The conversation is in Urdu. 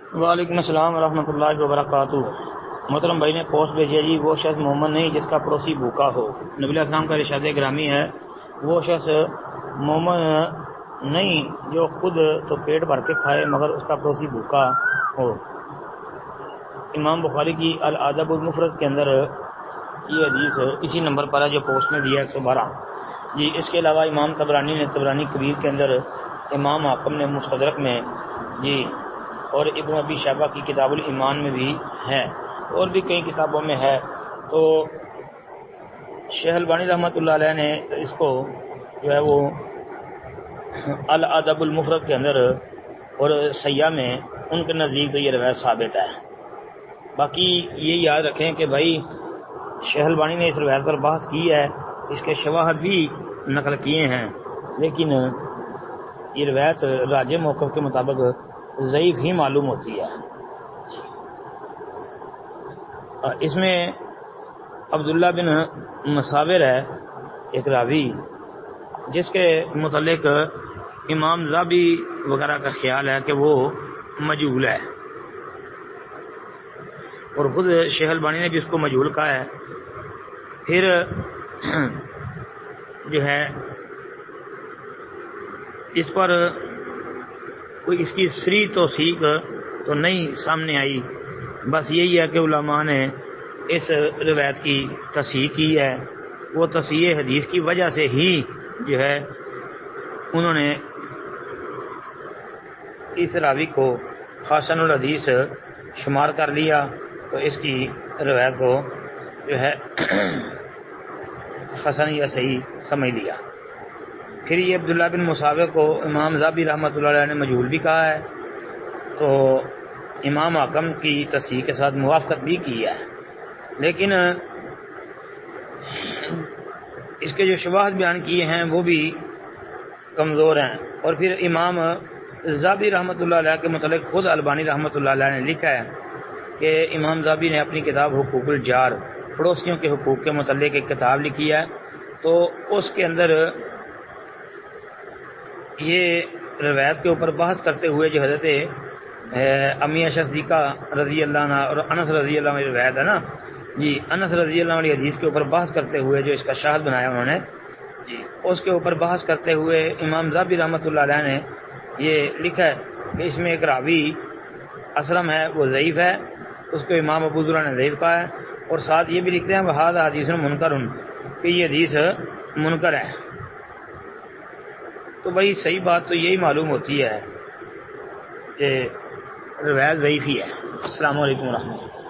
وعلیکم السلام ورحمۃ اللہ وبرکاتہ۔ محترم بھائی نے پوسٹ بھیجی جی، وہ شخص مومن نہیں جس کا پڑوسی بھوکا ہو۔ نبی علیہ السلام کا ارشاد گرامی ہے، وہ شخص مومن نہیں جو خود تو پیٹ بھر کے کھائے مگر اس کا پڑوسی بھوکا ہو۔ امام بخاری کی الادب المفرد کے اندر یہ حدیث اسی نمبر پر ہے جو پوسٹ میں دیا 112 جی۔ اس کے علاوہ امام طبرانی نے طبرانی کبیر کے اندر، امام حاکم نے مستدرک میں جی، اور ابن ابی شیبہ کی کتاب الایمان میں بھی ہے، اور بھی کئی کتابوں میں ہے۔ تو شیخ البانی رحمۃ اللہ علیہ نے اس کو جو ہے وہ الادب المفرد کے اندر اور سیاح میں ان کے نزدیک تو یہ روایت ثابت ہے۔ باقی یہ یاد رکھیں کہ بھائی شیخ البانی نے اس روایت پر بحث کی ہے، اس کے شواہد بھی نقل کیے ہیں، لیکن یہ روایت راجح موقف کے مطابق ضعیف ہی معلوم ہوتی ہے۔ اس میں عبداللہ بن مصابر ہے ایک راوی، جس کے متعلق امام ذابی وغیرہ کا خیال ہے کہ وہ مجہول ہے، اور خود شیخ البانی نے بھی اس کو مجہول کہا ہے۔ پھر جو ہے اس پر کوئی اس کی صریح توثیق تو نہیں سامنے آئی، بس یہی ہے کہ علماء نے اس روایت کی تصحیح کی ہے۔ وہ تصحیح حدیث کی وجہ سے ہی جو ہے انہوں نے اس راوی کو حسن الحدیث شمار کر لیا، تو اس کی روایت کو جو ہے حسن یا صحیح سمجھ لیا۔ پھر یہ عبداللہ بن مصابر کو امام ذابی رحمۃ اللہ علیہ نے مجہول بھی کہا ہے، تو امام حاکم کی تصحیح کے ساتھ موافقت بھی کی ہے، لیکن اس کے جو شواہد بیان کیے ہیں وہ بھی کمزور ہیں۔ اور پھر امام ذابی رحمۃ اللہ علیہ کے متعلق خود البانی رحمۃ اللہ علیہ نے لکھا ہے کہ امام ذابی نے اپنی کتاب حقوق الجار، پڑوسیوں کے حقوق کے متعلق ایک کتاب لکھی ہے، تو اس کے اندر یہ روایت کے اوپر بحث کرتے ہوئے جو حضرت امیہ صدیقہ رضی اللہ عنہ اور انس رضی اللہ عنہ روایت ہے نا جی، انس رضی اللہ عنہ حدیث کے اوپر بحث کرتے ہوئے جو اس کا شاہد بنایا انہوں نے جی، اس کے اوپر بحث کرتے ہوئے امام ذابی رحمۃ اللہ علیہ نے یہ لکھا ہے کہ اس میں ایک راوی اسلم ہے، وہ ضعیف ہے، اس کو امام ابو زرع نے ضعیف کہا ہے، اور ساتھ یہ بھی لکھتے ہیں وہذا حدیث منکر، کہ یہ حدیث منکر ہے۔ تو بھائی صحیح بات تو یہی معلوم ہوتی ہے کہ روایت ضعیف ہی ہے۔ السلام علیکم ورحمۃ اللہ۔